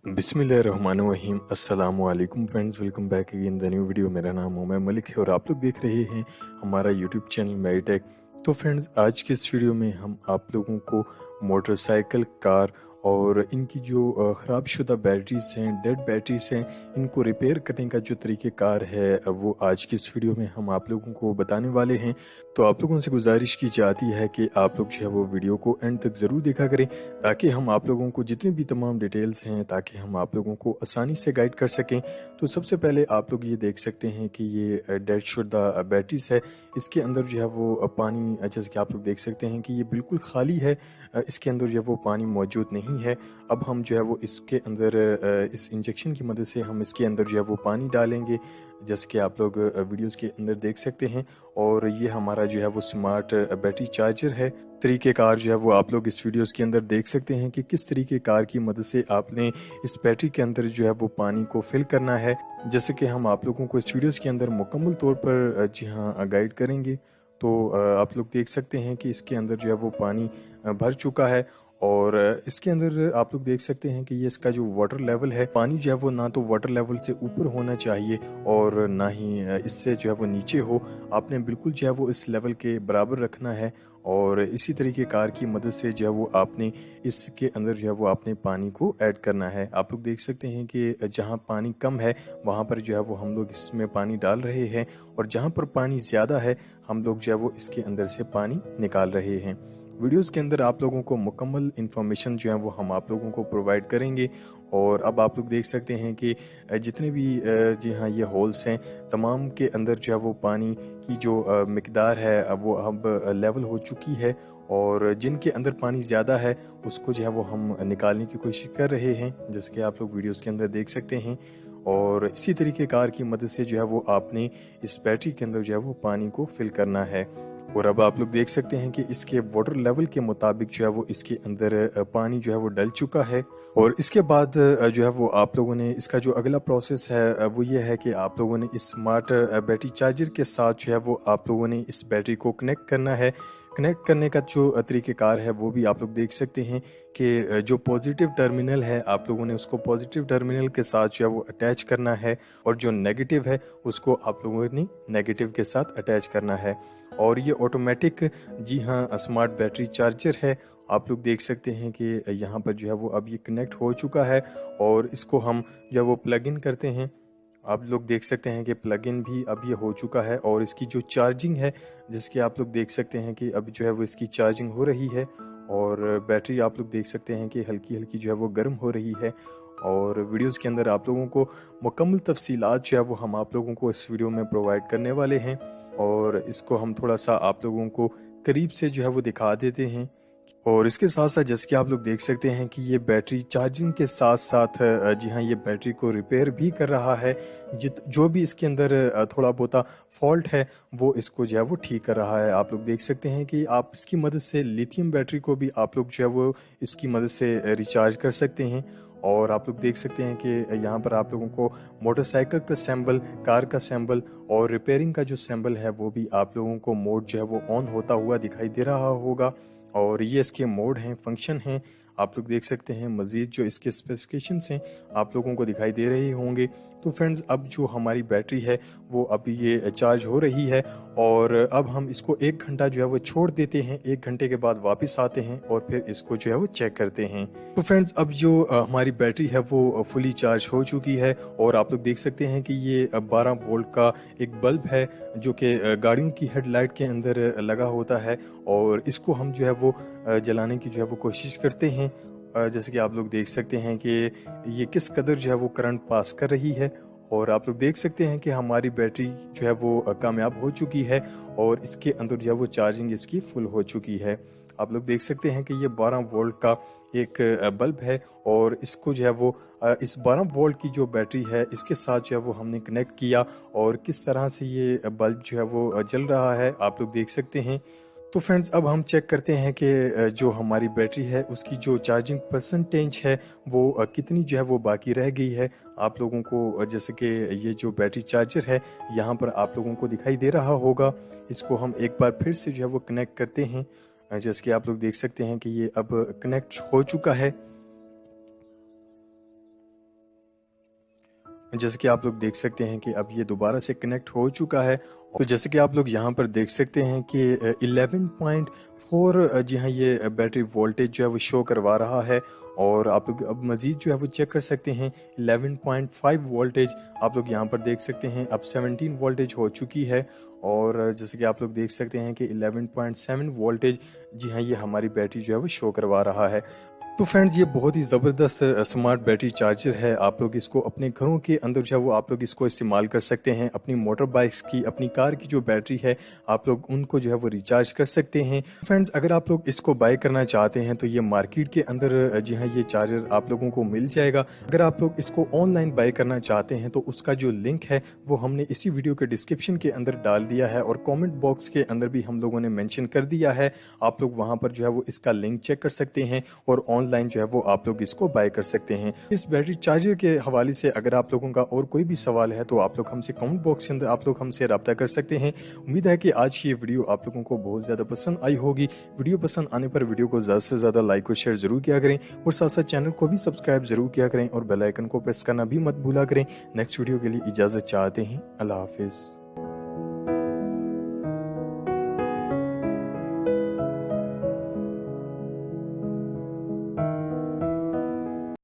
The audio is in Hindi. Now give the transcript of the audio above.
बिस्मिल्लाहिर्रहमानिर्रहीम अस्सलाम वालेकुम friends, welcome back again the new video. मेरा नाम उमर मलिक है और आप लोग देख रहे हैं हमारा यूट्यूब चैनल मेरी टेक। तो फ्रेंड्स, आज के इस वीडियो में हम आप लोगों को मोटरसाइकिल, कार और इनकी जो ख़राब शुदा बैटरीज हैं, डेड बैटरीज हैं, इनको रिपेयर करने का जो तरीक़ेकार है वो आज की इस वीडियो में हम आप लोगों को बताने वाले हैं। तो आप लोगों से गुजारिश की जाती है कि आप लोग जो है वो वीडियो को एंड तक ज़रूर देखा करें, ताकि हम आप लोगों को जितनी भी तमाम डिटेल्स हैं, ताकि हम आप लोगों को आसानी से गाइड कर सकें। तो सबसे पहले आप लोग ये देख सकते हैं कि ये डेड शुदा बैटरीज है। इसके अंदर जो है वो पानी, जैसे कि आप लोग देख सकते हैं कि ये बिल्कुल खाली है, इसके अंदर जो है वो पानी मौजूद नहीं है। अब हम जो है वो इसके अंदर इस इंजेक्शन की मदद से हम इसके अंदर जो है वो पानी डालेंगे, जैसे कि आप लोग वीडियोस के अंदर देख सकते हैं। और ये हमारा जो है वो स्मार्ट बैटरी चार्जर है। तरीक़ेकार जो है वो आप लोग इस वीडियोस के अंदर देख सकते हैं कि किस तरीक़ेकार की मदद से आपने इस बैटरी के अंदर जो है वो पानी को फिल करना है, जैसे कि हम आप लोगों को इस वीडियोस के अंदर मुकम्मल तौर पर जी हाँ गाइड करेंगे। तो आप लोग देख सकते हैं कि इसके अंदर जो है वो पानी भर चुका है। और इसके अंदर आप लोग देख सकते हैं कि ये इसका जो वाटर लेवल है, पानी जो है वो ना तो वाटर लेवल से ऊपर होना चाहिए और ना ही इससे जो है वो नीचे हो। आपने बिल्कुल जो है वो इस लेवल के बराबर रखना है। और इसी तरीके कार की मदद से जो है वो आपने इसके अंदर जो है वो आपने पानी को ऐड करना है। आप लोग देख सकते हैं कि जहाँ पानी कम है वहाँ पर जो है वो हम लोग इसमें पानी डाल रहे हैं, और जहाँ पर पानी ज़्यादा है हम लोग जो है वो इसके अंदर से पानी निकाल रहे हैं। वीडियोस के अंदर आप लोगों को मुकम्मल इन्फॉर्मेशन जो है वो हम आप लोगों को प्रोवाइड करेंगे। और अब आप लोग देख सकते हैं कि जितने भी जी हाँ ये होल्स हैं, तमाम के अंदर जो है वो पानी की जो मिकदार है अब वो अब लेवल हो चुकी है। और जिनके अंदर पानी ज़्यादा है उसको जो है वो हम निकालने की कोशिश कर रहे हैं, जैसे कि आप लोग वीडियोस के अंदर देख सकते हैं। और इसी तरीके कार की मदद से जो है वो आपने इस बैटरी के अंदर जो है वो पानी को फिल करना है। और अब आप लोग देख सकते हैं कि इसके वाटर लेवल के मुताबिक जो है वो इसके अंदर पानी जो है वो डल चुका है। और इसके बाद जो है वो आप लोगों ने इसका जो अगला प्रोसेस है वो ये है कि आप लोगों ने इस स्मार्ट बैटरी चार्जर के साथ जो है वो आप लोगों ने इस बैटरी को कनेक्ट करना है। कनेक्ट करने का जो तरीक़ेकार है वो भी आप लोग देख सकते हैं कि जो पॉजिटिव टर्मिनल है आप लोगों ने उसको पॉजिटिव टर्मिनल के साथ जो है वो अटैच करना है, और जो नेगेटिव है उसको आप लोगों ने नेगेटिव के साथ अटैच करना है। और ये ऑटोमेटिक जी हाँ स्मार्ट बैटरी चार्जर है। आप लोग देख सकते हैं कि यहाँ पर जो है वो अब ये कनेक्ट हो चुका है, और इसको हम जो है वो प्लग इन करते हैं। आप लोग देख सकते हैं कि प्लग इन भी अब ये हो चुका है, और इसकी जो चार्जिंग है, जिसके आप लोग देख सकते हैं कि अब जो है वो इसकी चार्जिंग हो रही है। और बैटरी आप लोग देख सकते हैं कि हल्की हल्की जो है वो गर्म हो रही है। और वीडियोस के अंदर आप लोगों को मुकम्मल तफसीलात जो है वो हम आप लोगों को इस वीडियो में प्रोवाइड करने वाले हैं। और इसको हम थोड़ा सा आप लोगों को करीब से जो है वो दिखा देते हैं। और इसके साथ साथ जैसे कि आप लोग देख सकते हैं कि ये बैटरी चार्जिंग के साथ साथ जी हाँ ये बैटरी को रिपेयर भी कर रहा है। जो भी इसके अंदर थोड़ा बहुत फॉल्ट है वो इसको जो है वो ठीक कर रहा है। आप लोग देख सकते हैं कि आप इसकी मदद से लिथियम बैटरी को भी आप लोग जो है वो इसकी मदद से रिचार्ज कर सकते हैं। और आप लोग देख सकते हैं कि यहाँ पर आप लोगों को मोटरसाइकिल का सैम्बल, कार का सैम्बल और रिपेयरिंग का जो सैम्बल है वो भी आप लोगों को मोड जो है वो ऑन होता हुआ दिखाई दे रहा होगा। और ये इसके मोड हैं, फंक्शन हैं, आप लोग देख सकते हैं। मज़ीद जो इसके स्पेसिफिकेशंस हैं आप लोगों को दिखाई दे रहे होंगे। तो फ्रेंड्स, अब जो हमारी बैटरी है वो अभी ये चार्ज हो रही है, और अब हम इसको 1 घंटा जो है वो छोड़ देते हैं। 1 घंटे के बाद वापस आते हैं और फिर इसको जो है वो चेक करते हैं। तो फ्रेंड्स, अब जो हमारी बैटरी है वो फुली चार्ज हो चुकी है, और आप लोग देख सकते हैं कि ये 12 वोल्ट का एक बल्ब है जो कि गाड़ियों की हेडलाइट के अंदर लगा होता है। और इसको हम जो है वो जलाने की जो है वो कोशिश करते हैं। जैसे कि आप लोग देख सकते हैं कि ये किस कदर जो है वो करंट पास कर रही है। और आप लोग देख सकते हैं कि हमारी बैटरी जो है वो कामयाब हो चुकी है, और इसके अंदर जो है वो चार्जिंग इसकी फुल हो चुकी है। आप लोग देख सकते हैं कि ये 12 वोल्ट का एक बल्ब है, और इसको जो है वो इस 12 वोल्ट की जो बैटरी है इसके साथ जो है वो हमने कनेक्ट किया, और किस तरह से ये बल्ब जो है वो जल रहा है आप लोग देख सकते हैं। तो फ्रेंड्स, अब हम चेक करते हैं कि जो हमारी बैटरी है उसकी जो चार्जिंग परसेंटेज है वो कितनी जो है वो बाकी रह गई है। आप लोगों को जैसे कि ये जो बैटरी चार्जर है यहाँ पर आप लोगों को दिखाई दे रहा होगा। इसको हम एक बार फिर से जो है वो कनेक्ट करते हैं। जैसे कि आप लोग देख सकते हैं कि ये अब कनेक्ट हो चुका है। जैसे कि आप लोग देख सकते हैं कि अब ये दोबारा से कनेक्ट हो चुका है। तो जैसे कि आप लोग यहाँ पर देख सकते हैं कि 11.4 जी हाँ ये बैटरी वोल्टेज जो है वो शो करवा रहा है। और आप लोग अब मज़ीद जो है वो चेक कर सकते हैं 11.5 वोल्टेज आप लोग यहाँ पर देख सकते हैं। अब 17 वोल्टेज हो चुकी है। और जैसे कि आप लोग देख सकते हैं कि 11.7 वोल्टेज जी हाँ ये हमारी बैटरी जो है वो शो करवा रहा है। तो फ्रेंड्स ये बहुत ही ज़बरदस्त स्मार्ट बैटरी चार्जर है। आप लोग इसको अपने घरों के अंदर जो है वो आप लोग इसको इस्तेमाल कर सकते हैं। अपनी मोटर बाइक्स की, अपनी कार की जो बैटरी है आप लोग उनको जो है वो रिचार्ज कर सकते हैं। फ्रेंड्स अगर आप लोग इसको बाय करना चाहते हैं तो ये मार्केट के अंदर जी हाँ ये चार्जर आप लोगों को मिल जाएगा। अगर आप लोग इसको ऑनलाइन बाय करना चाहते हैं तो उसका जो लिंक है वो हमने इसी वीडियो के डिस्क्रिप्शन के अंदर डाल दिया है और कॉमेंट बॉक्स के अंदर भी हम लोगों ने मेंशन कर दिया है। आप लोग वहाँ पर जो है वो इसका लिंक चेक कर सकते हैं और ऑनलाइन जो है वो आप लोग इसको बाय कर सकते हैं। इस बैटरी चार्जर के हवाले से अगर आप लोगों का और कोई भी सवाल है तो आप लोग हमसे कमेंट बॉक्स के अंदर आप लोग हमसे रब्ता कर सकते हैं। उम्मीद है कि आज की ये वीडियो आप लोगों को बहुत ज़्यादा पसंद आई होगी। वीडियो पसंद आने पर वीडियो को ज़्यादा से ज़्यादा लाइक और शेयर जरूर किया करें और साथ साथ चैनल को भी सब्सक्राइब जरूर किया करें और बेल आइकन को प्रेस करना भी मत भूला करें। नेक्स्ट वीडियो के लिए इजाज़त चाहते हैं। अल्लाह हाफिज़।